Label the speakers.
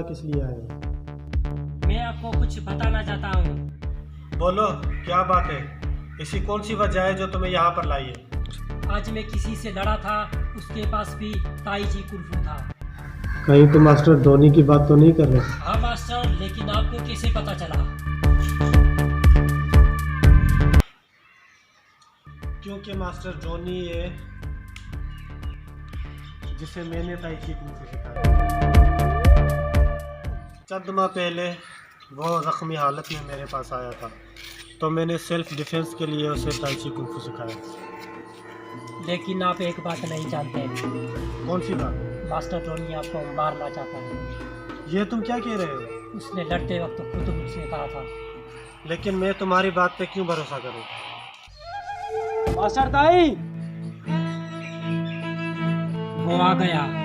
Speaker 1: यहाँ किस लिए आए हो?
Speaker 2: मैं आपको कुछ बताना चाहता हूँ।
Speaker 1: बोलो, क्या बात है? ऐसी कौन सी वजह है जो तुम्हें यहाँ पर लाई है?
Speaker 2: आज मैं किसी से लड़ा था, उसके पास भी ताईची कुल्फू था।
Speaker 1: कहीं तुम मास्टर धोनी की बात तो नहीं कर रहे?
Speaker 2: हाँ मास्टर, लेकिन आपको कैसे पता चला?
Speaker 1: क्योंकि मास्टर धोनी है जिसे मैंने ताईची कुल्फू सिखाया। चंद माह पहले वो जख्मी हालत में मेरे पास आया था, तो मैंने सेल्फ डिफेंस के लिए उसे ताईची कुल्फू सिखाया।
Speaker 2: लेकिन आप एक बात नहीं जानते।
Speaker 1: कौन सी बात?
Speaker 2: मास्टर धोनी आपको मारना चाहता है।
Speaker 1: ये तुम क्या कह रहे हो?
Speaker 2: उसने लड़ते वक्त खुद मुझसे कहा था।
Speaker 1: लेकिन मैं तुम्हारी बात पे क्यों भरोसा करूं?
Speaker 2: मास्टर ताई, वो आ गया।